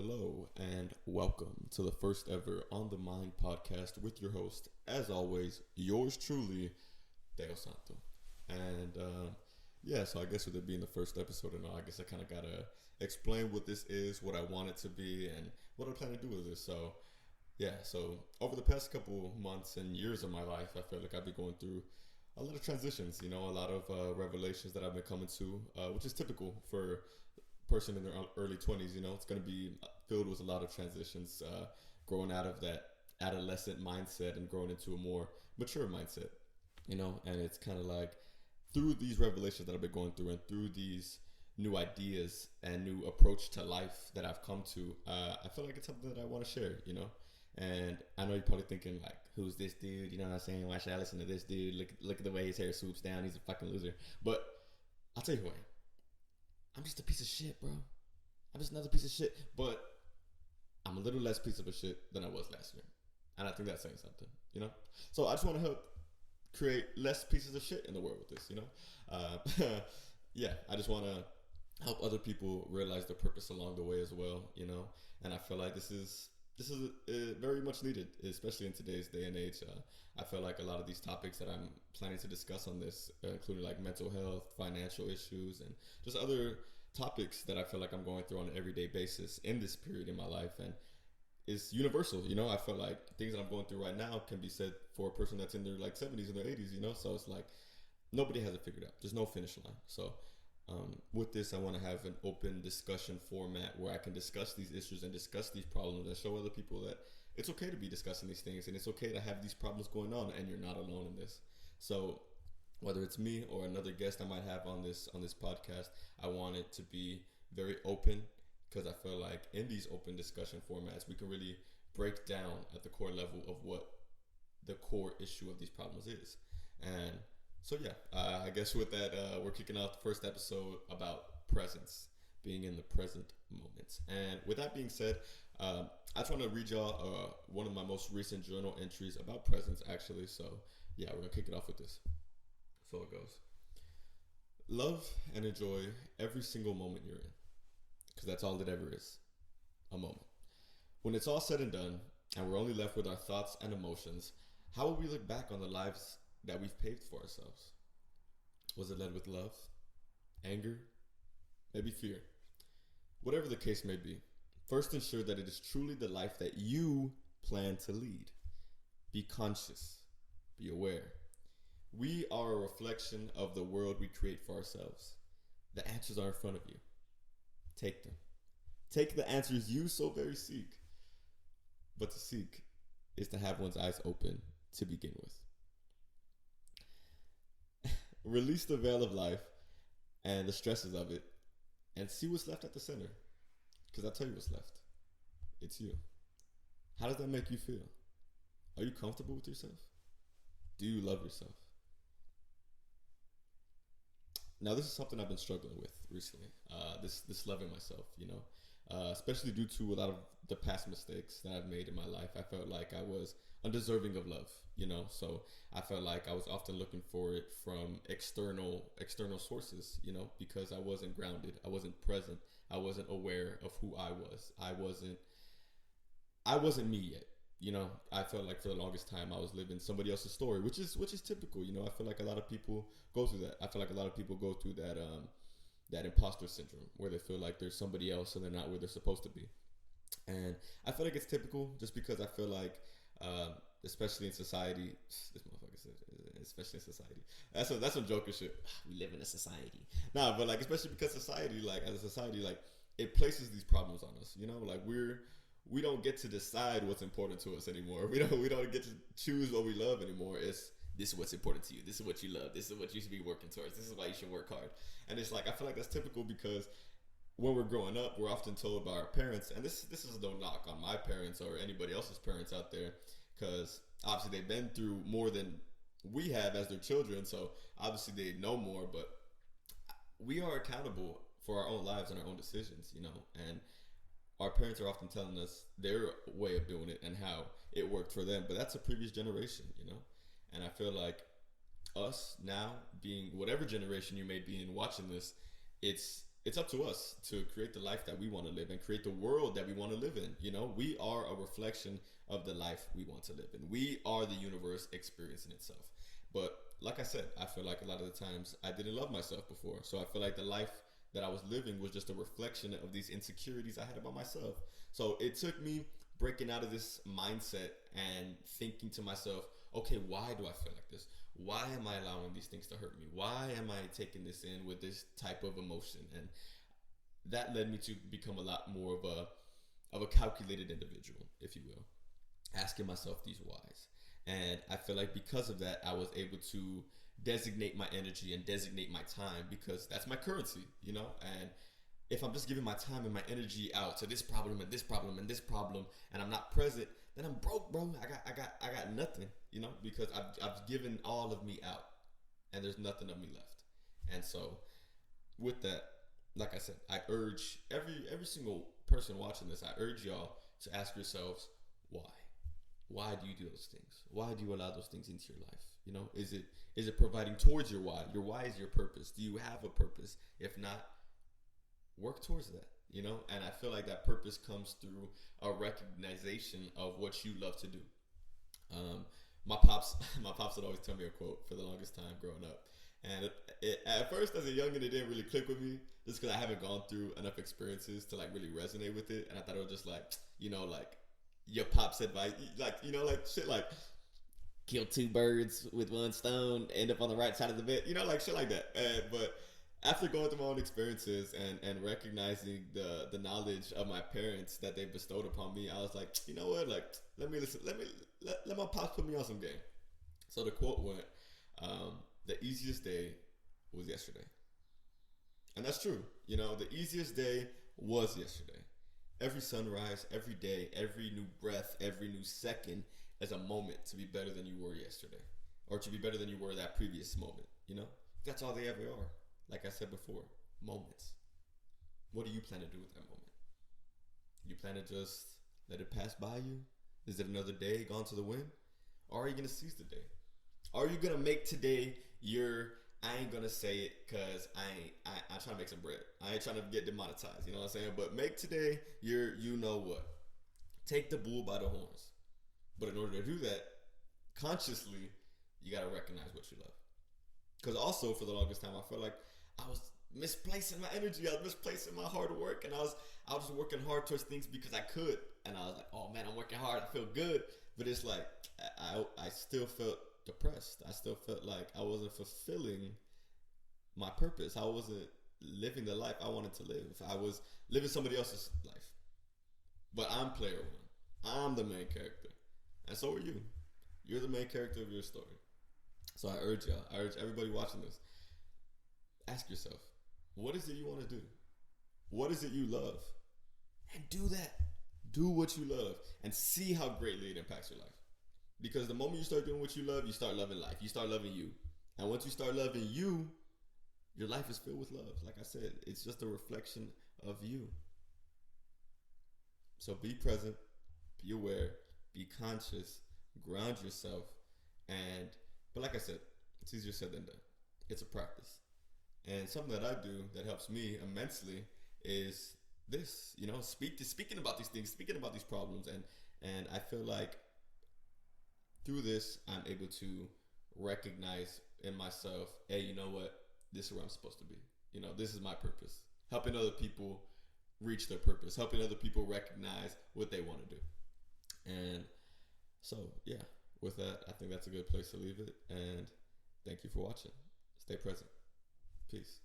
Hello, and welcome to the first ever On the Mind podcast with your host, as always, yours truly, Deo Santo. And so I guess with it being the first episode and all, I guess I kind of gotta explain what this is, what I want it to be, and what I plan to do with this. So over the past couple months and years of my life, I feel like I've been going through a lot of transitions, a lot of revelations that I've been coming to, which is typical for person in their early 20s. It's going to be filled with a lot of transitions, growing out of that adolescent mindset and growing into a more mature mindset. And it's kind of like through these revelations that I've been going through and through these new ideas and new approach to life that I've come to, I feel like it's something that I want to share. And I know you're probably thinking like, who's this dude? You know what I'm saying? Why should I listen to this dude? Look at the way his hair swoops down. He's a fucking loser. But I'll tell you who I am. I'm just a piece of shit, bro. I'm just another piece of shit. But I'm a little less piece of a shit than I was last year. And I think that's saying something, So I just want to help create less pieces of shit in the world with this, I just want to help other people realize their purpose along the way as well, And I feel like this is very much needed, especially in today's day and age. I feel like a lot of these topics that I'm planning to discuss on this, including like mental health, financial issues, and just other topics that I feel like I'm going through on an everyday basis in this period in my life, and it's universal. I feel like things that I'm going through right now can be said for a person that's in their like 70s and their 80s. So it's like nobody has it figured out. There's no finish line. So with this, I want to have an open discussion format where I can discuss these issues and discuss these problems and show other people that it's okay to be discussing these things and it's okay to have these problems going on and you're not alone in this. So whether it's me or another guest I might have on this podcast, I want it to be very open, because I feel like in these open discussion formats, we can really break down at the core level of what the core issue of these problems is. And so I guess with that, we're kicking off the first episode about presence, being in the present moment. And with that being said, I just want to read y'all one of my most recent journal entries about presence, actually. So we're going to kick it off with this. So it goes. Love and enjoy every single moment you're in, because that's all it ever is, a moment. When it's all said and done, and we're only left with our thoughts and emotions, how will we look back on the lives that we've paved for ourselves? Was it led with love, anger, maybe fear? Whatever the case may be, first ensure that it is truly the life that you plan to lead. Be conscious, be aware. We are a reflection of the world we create for ourselves. The answers are in front of you. Take them. Take the answers you so very seek. But to seek is to have one's eyes open to begin with. Release the veil of life and the stresses of it and see what's left at the center. Because I'll tell you what's left. It's you. How does that make you feel? Are you comfortable with yourself? Do you love yourself? Now, this is something I've been struggling with recently. This loving myself, especially due to a lot of the past mistakes that I've made in my life. I felt like I was undeserving of love, so I felt like I was often looking for it from external sources, because I wasn't grounded, I wasn't present, I wasn't aware of who I was. I wasn't me yet. I felt like for the longest time I was living somebody else's story, which is typical. I feel like a lot of people go through that. I feel like a lot of people go through that imposter syndrome where they feel like there's somebody else and they're not where they're supposed to be. And I feel like it's typical just because I feel like, especially in society, this motherfucker said, especially in society. That's some joker shit. We live in a society. Nah, but like, especially because society, like as a society, like it places these problems on us. Like we don't get to decide what's important to us anymore. We don't get to choose what we love anymore. This is what's important to you. This is what you love. This is what you should be working towards. This is why you should work hard. And it's like, I feel like that's typical because when we're growing up, we're often told by our parents, and this is no knock on my parents or anybody else's parents out there, because obviously they've been through more than we have as their children, so obviously they know more, but we are accountable for our own lives and our own decisions, and our parents are often telling us their way of doing it and how it worked for them, but that's a previous generation, and I feel like us now being whatever generation you may be in watching this, it's it's up to us to create the life that we want to live and create the world that we want to live in. You know, we are a reflection of the life we want to live in. We are the universe experiencing itself. But like I said, I feel like a lot of the times I didn't love myself before. So I feel like the life that I was living was just a reflection of these insecurities I had about myself. So it took me breaking out of this mindset and thinking to myself, okay, why do I feel like this? Why am I allowing these things to hurt me? Why am I taking this in with this type of emotion? And that led me to become a lot more of a calculated individual, if you will, asking myself these whys. And I feel like because of that, I was able to designate my energy and designate my time, because that's my currency, you know? And if I'm just giving my time and my energy out to this problem and this problem and this problem, and I'm not present, then I'm broke, bro. I got nothing, you know, because I've given all of me out, and there's nothing of me left. And so, with that, like I said, I urge every single person watching this, I urge y'all to ask yourselves why. Why do you do those things? Why do you allow those things into your life? You know, is it providing towards your why? Your why is your purpose. Do you have a purpose? If not, work towards that, you know? And I feel like that purpose comes through a recognition of what you love to do. My pops would always tell me a quote for the longest time growing up. And at first, as a youngin', it didn't really click with me, just because I haven't gone through enough experiences to like really resonate with it. And I thought it was just like, you know, like your pop's advice, like, you know, like shit like kill two birds with one stone, end up on the right side of the bed, you know, like shit like that. But after going through my own experiences and recognizing the knowledge of my parents that they bestowed upon me, I was like, you know what, like let my pops put me on some game. So the quote went, the easiest day was yesterday. And that's true. You know, the easiest day was yesterday. Every sunrise, every day, every new breath, every new second is a moment to be better than you were yesterday, or to be better than you were that previous moment. You know, that's all they ever are. Like I said before, moments. What do you plan to do with that moment? You plan to just let it pass by you? Is it another day gone to the wind? Or are you going to seize the day? Are you going to make today I ain't going to say it because I'm trying to make some bread. I ain't trying to get demonetized, you know what I'm saying? But make today you know what? Take the bull by the horns. But in order to do that, consciously, you got to recognize what you love. Because also, for the longest time, I felt like I was misplacing my energy. I was misplacing my hard work. And I was just working hard towards things because I could. And I was like, oh man, I'm working hard. I feel good. But it's like, I still felt depressed. I still felt like I wasn't fulfilling my purpose. I wasn't living the life I wanted to live. I was living somebody else's life. But I'm player one. I'm the main character. And so are you. You're the main character of your story. So I urge everybody watching this, ask yourself, what is it you want to do? What is it you love? And do that. Do what you love and see how greatly it impacts your life. Because the moment you start doing what you love, you start loving life. You start loving you. And once you start loving you, your life is filled with love. Like I said, it's just a reflection of you. So be present, be aware, be conscious, ground yourself, but like I said, it's easier said than done. It's a practice. And something that I do that helps me immensely is this, you know, speaking about these things, speaking about these problems. And I feel like through this, I'm able to recognize in myself, hey, you know what? This is where I'm supposed to be. You know, this is my purpose. Helping other people reach their purpose, helping other people recognize what they want to do. And so, yeah, with that, I think that's a good place to leave it. And thank you for watching. Stay present. Peace.